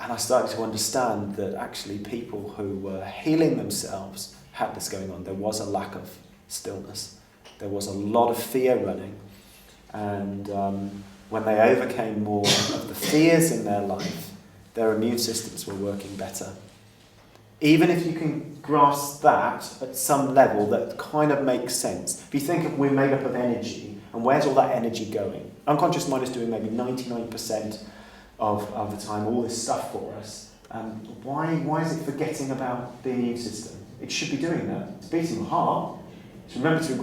And I started to understand that actually people who were healing themselves had this going on. There was a lack of stillness. There was a lot of fear running. And when they overcame more of the fears in their life, their immune systems were working better. Even if you can grasp that at some level, that kind of makes sense. If you think we're made up of energy, and where's all that energy going? Unconscious mind is doing maybe 99% of the time all this stuff for us. Why is it forgetting about the immune system? It should be doing that. It's beating my heart. It's remember to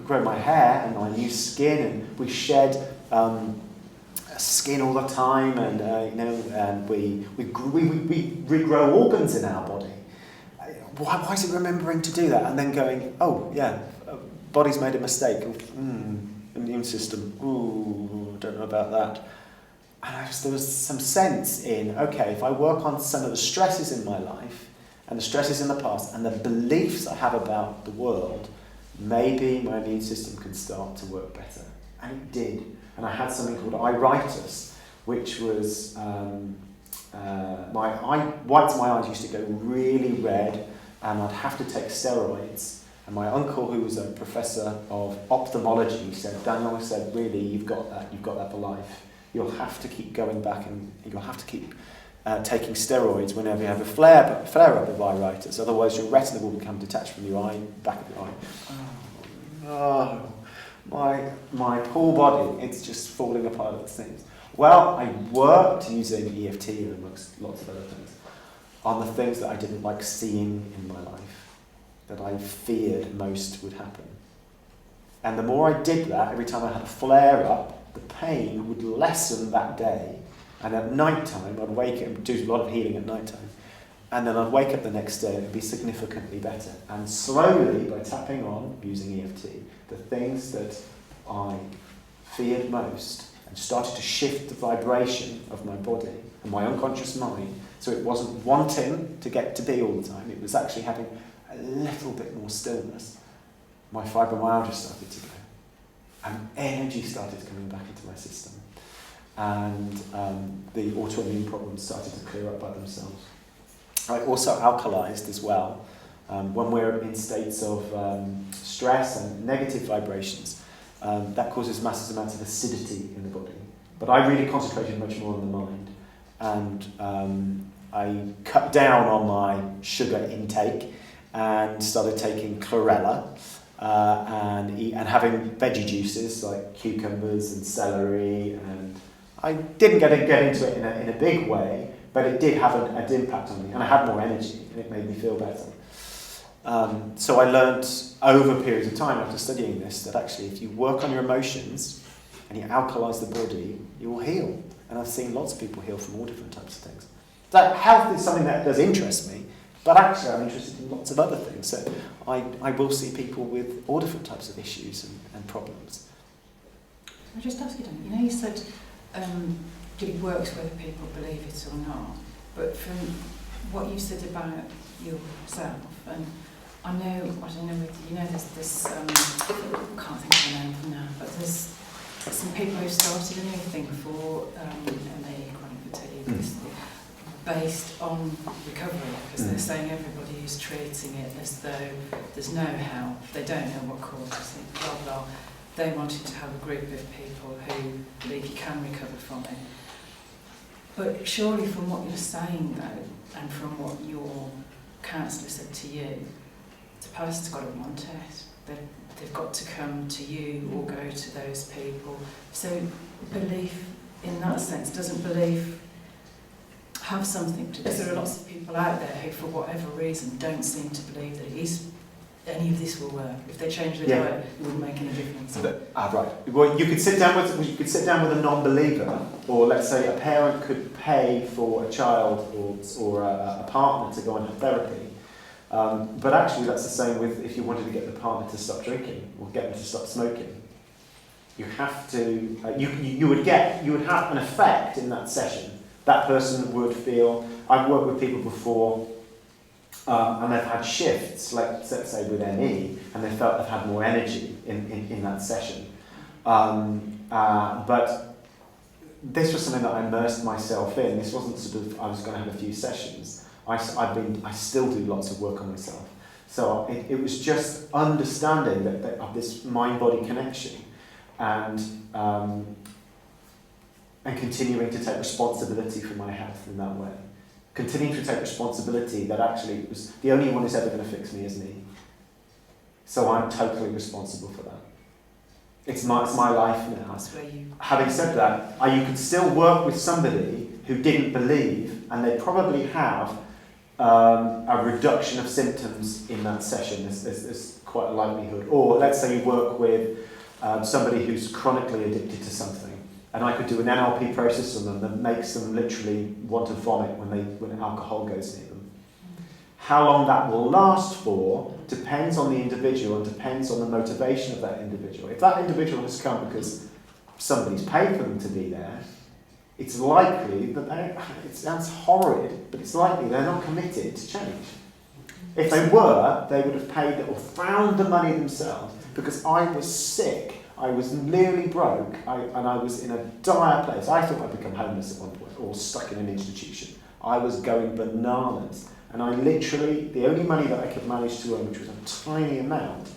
grow my hair and my new skin, and we shed skin all the time, and and we regrow organs in our body. Why is it remembering to do that and then going, oh yeah, body's made a mistake. Immune system. Ooh, don't know about that. And there was some sense in, okay, if I work on some of the stresses in my life and the stresses in the past and the beliefs I have about the world, maybe my immune system can start to work better. And it did. And I had something called iritis, which was whites of my eyes used to go really red, and I'd have to take steroids. And my uncle, who was a professor of ophthalmology, said, Daniel, said, really, you've got that for life. You'll have to keep going back, and you'll have to keep taking steroids whenever you have a flare-up of iritis. Otherwise, your retina will become detached from your eye, back of your eye. Oh. My poor body, it's just falling apart at the seams. Well, I worked using EFT and amongst lots of other things on the things that I didn't like seeing in my life, that I feared most would happen. And the more I did that, every time I had a flare-up, the pain would lessen that day. And at night time, I'd wake up, do a lot of healing at night time, and then I'd wake up the next day and it'd be significantly better. And slowly, by tapping on, using EFT, the things that I feared most, and started to shift the vibration of my body and my unconscious mind, so it wasn't wanting to get to be all the time, it was actually having a little bit more stillness. My fibromyalgia started to go, and energy started coming back into my system, and the autoimmune problems started to clear up by themselves. I also alkalized as well. When we're in states of stress and negative vibrations, that causes massive amounts of acidity in the body. But I really concentrated much more on the mind, and I cut down on my sugar intake and started taking chlorella and having veggie juices like cucumbers and celery, and I didn't get into it in a big way, but it did have an impact on me, and I had more energy, and it made me feel better. So I learned over periods of time after studying this that actually if you work on your emotions and you alkalize the body, you will heal. And I've seen lots of people heal from all different types of things. So health is something that does interest me, but actually I'm interested in lots of other things. So I will see people with all different types of issues and problems. I'll just ask you, Dan, you said it works whether people believe it or not, but from what you said about yourself, and I don't know whether there's this, I can't think of the name for now, but there's some people who started a new thing for ME, chronic fatigue, based on recovery, because they're saying everybody is treating it as though there's no help, they don't know what causes it, blah blah. They wanted to have a group of people who believe you can recover from it. But surely from what you're saying though, and from what your counsellor said to you, the person's got to want it. They've got to come to you or go to those people. So belief in that sense, doesn't belief have something to do? Because there are lots of people out there who for whatever reason don't seem to believe that any of this will work. If they change their diet, it wouldn't make any difference. Right. Well, you could sit down with a non-believer, or let's say a parent could pay for a child or a partner to go and have therapy. But actually, that's the same with if you wanted to get the partner to stop drinking or get them to stop smoking. You have to. You would have an effect in that session. That person would feel. I've worked with people before. And they've had shifts, like let's say with ME, and they felt they've had more energy in that session. But this was something that I immersed myself in. This wasn't sort of, I was going to have a few sessions. I still do lots of work on myself. So it was just understanding that of this mind-body connection, and continuing to take responsibility for my health in that way. Continuing to take responsibility that actually it was the only one who's ever going to fix me is me. So I'm totally responsible for that. It's my life now. Having said that, you could still work with somebody who didn't believe, and they probably have a reduction of symptoms in that session. There's quite a likelihood. Or let's say you work with somebody who's chronically addicted to something, and I could do an NLP process on them that makes them literally want to vomit when alcohol goes near them. How long that will last for depends on the individual and depends on the motivation of that individual. If that individual has come because somebody's paid for them to be there, it's likely that it sounds horrid, but it's likely they're not committed to change. If they were, they would have paid or found the money themselves, because I was sick, I was nearly broke, and I was in a dire place. I thought I'd become homeless at one point, or stuck in an institution. I was going bananas. And I literally, the only money that I could manage to earn, which was a tiny amount,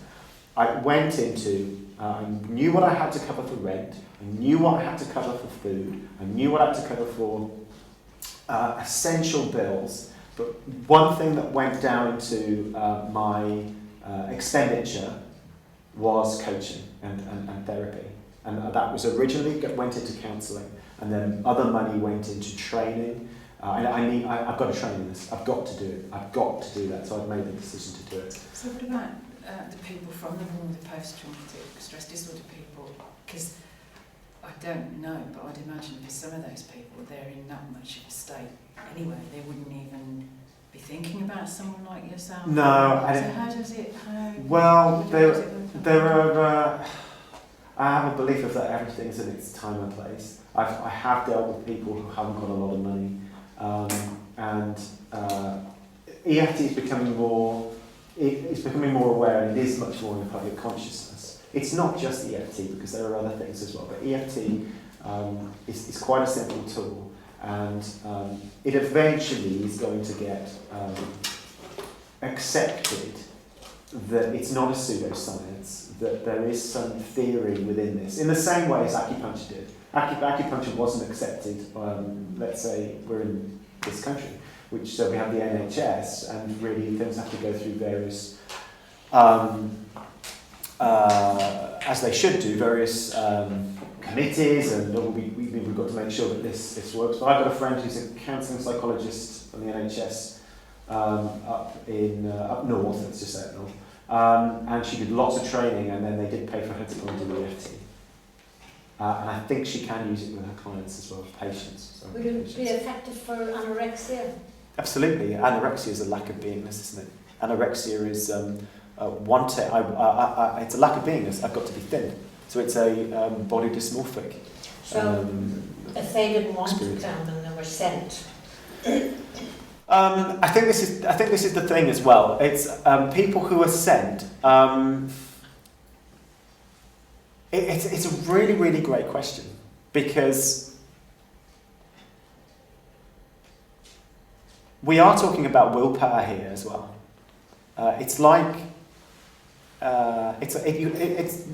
I went into, I knew what I had to cover for rent, I knew what I had to cover for food, I knew what I had to cover for essential bills, but one thing that went down into my expenditure was coaching and therapy. And that was originally, went into counselling, and then other money went into training. I've got to train in this. I've got to do it. I've got to do that. So I've made the decision to do it. So what about the people from the post-traumatic stress disorder people? Because I don't know, but I'd imagine for some of those people, they're in not much of a state anyway. They wouldn't even be thinking about someone like yourself. No. So how does it? Well, there are. I have a belief of that everything's in its time and place. I have dealt with people who haven't got a lot of money. EFT is becoming more. It's becoming more aware, and it is much more in public consciousness. It's not just EFT, because there are other things as well. But EFT is quite a simple tool, and it eventually is going to get accepted that it's not a pseudoscience, that there is some theory within this, in the same way as acupuncture did. Acupuncture wasn't accepted, let's say we're in this country, so we have the NHS, and really things have to go through various, as they should do, various committees, and we've got to make sure that this works. But I've got a friend who's a counselling psychologist on the NHS up north, let's just say up north, and she did lots of training, and then they did pay for her to go and do EFT. And I think she can use it with her clients as well, patients. Would it be effective for anorexia? Absolutely. Anorexia is a lack of beingness, isn't it? Anorexia is it's a lack of beingness. I've got to be thin. So it's a body dysmorphic. So if they didn't want to come and they were sent. I think this is the thing as well. It's people who are sent. It's a really, really great question, because we are talking about willpower here as well. It's like it's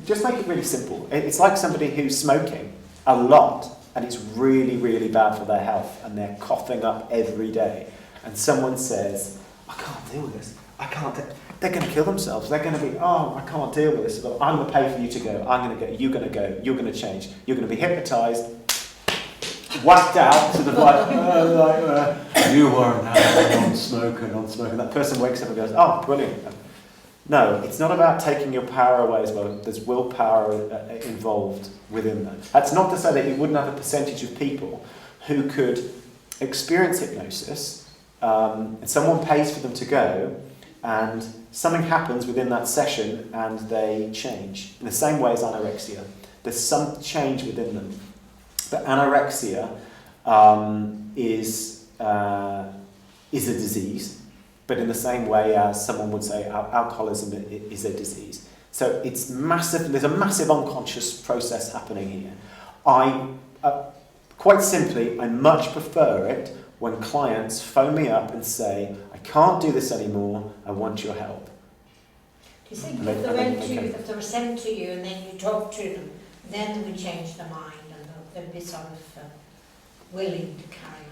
just make it really simple. It's like somebody who's smoking a lot, and it's really, really bad for their health, and they're coughing up every day. And someone says, "I can't deal with this. I can't." They're going to kill themselves. They're going to be, I can't deal with this. I'm going to pay for you to go. I'm going to go. You're going to go. You're going to change. You're going to be hypnotised, whacked out, sort of like you are now non-smoker. That person wakes up and goes, "Oh, brilliant." No, it's not about taking your power away as well. There's willpower involved within that. That's not to say that you wouldn't have a percentage of people who could experience hypnosis, and someone pays for them to go, and something happens within that session and they change. In the same way as anorexia. There's some change within them. But anorexia is a disease, but in the same way as someone would say alcoholism is a disease. So it's massive. There's a massive unconscious process happening here. Quite simply, I much prefer it when clients phone me up and say, I can't do this anymore, I want your help. Do you think if they were sent to you and then you talk to them, then they would change their mind and they'd be sort of willing to carry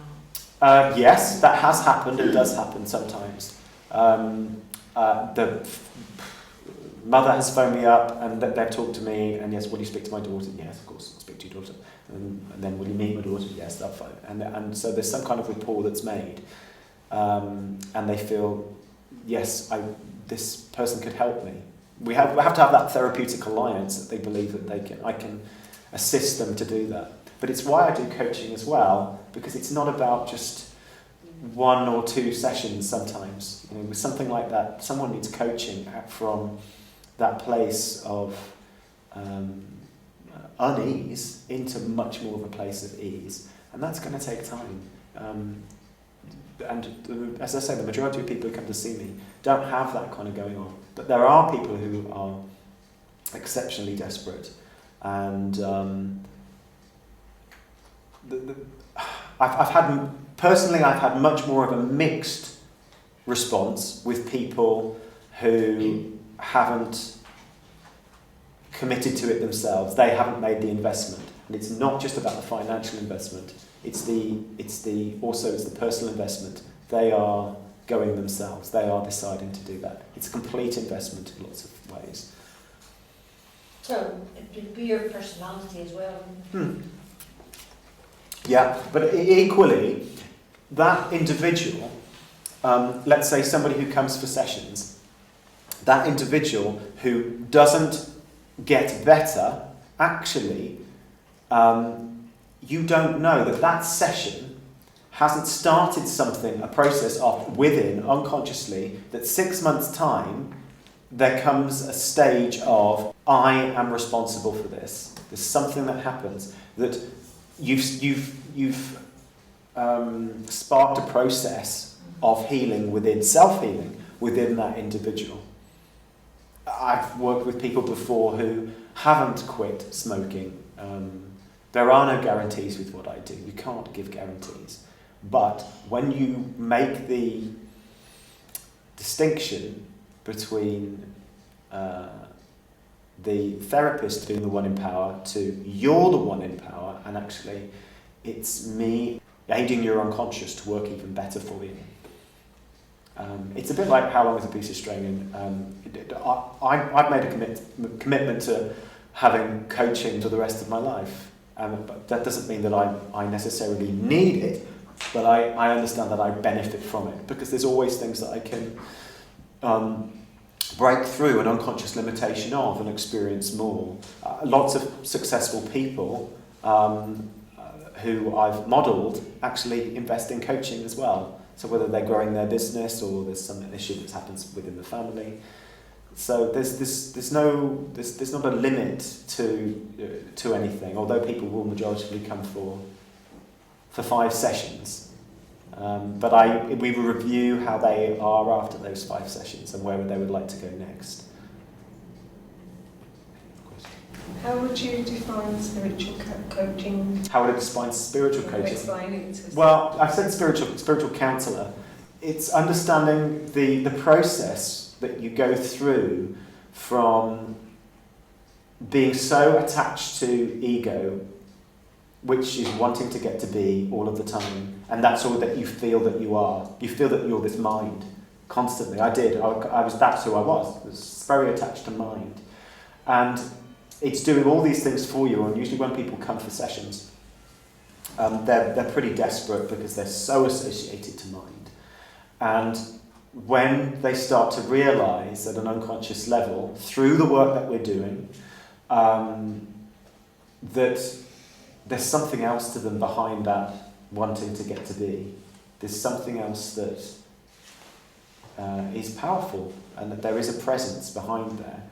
on? Yes, that has happened. It does happen sometimes. The mother has phoned me up and they've talked to me, and yes, will you speak to my daughter? Yes, of course, I'll speak to your daughter. And then will you meet my daughter? Yes, that's fine. And so there's some kind of rapport that's made, and they feel, yes, this person could help me. We have to have that therapeutic alliance that they believe that I can assist them to do that. But it's why I do coaching as well, because it's not about just 1 or 2 sessions sometimes. You know, with something like that, someone needs coaching from that place of unease into much more of a place of ease. And that's going to take time. And as I say, the majority of people who come to see me don't have that kind of going on. But there are people who are exceptionally desperate. And I've had much more of a mixed response with people who haven't committed to it themselves. They haven't made the investment, and it's not just about the financial investment. It's the personal investment. They are going themselves. They are deciding to do that. It's a complete investment in lots of ways. So it would be your personality as well. Yeah, but equally, that individual, let's say somebody who comes for sessions, that individual who doesn't get better, actually, you don't know that session hasn't started something, a process within, unconsciously, that 6 months' time, there comes a stage of, I am responsible for this. There's something that happens that you've sparked a process of healing within, self-healing within that individual. I've worked with people before who haven't quit smoking. There are no guarantees with what I do. You can't give guarantees. But when you make the distinction between the therapist being the one in power to you're the one in power, and actually it's me aiding your unconscious to work even better for you. It's a bit like how long is a piece of string, and I've made a commitment to having coaching for the rest of my life, but that doesn't mean that I necessarily need it, but I understand that I benefit from it, because there's always things that I can break through an unconscious limitation of and experience more. Lots of successful people who I've modelled actually invest in coaching as well. So whether they're growing their business or there's some issue that happens within the family. So there's not a limit to anything, although people will majoritively come for 5 sessions. But we will review how they are after those 5 sessions and where they would like to go next. How would you define spiritual coaching? How would I define spiritual coaching? Explain it to us. Well, I've said spiritual counsellor. It's understanding the process that you go through from being so attached to ego, which is wanting to get to be all of the time, and that's all that you feel that you are. You feel that you're this mind constantly. I did. That's who I was. I was very attached to mind, and it's doing all these things for you. And usually, when people come for sessions, they're pretty desperate because they're so associated to mind, and when they start to realise at an unconscious level, through the work that we're doing, that there's something else to them behind that wanting to get to be. There's something else that is powerful, and that there is a presence behind there.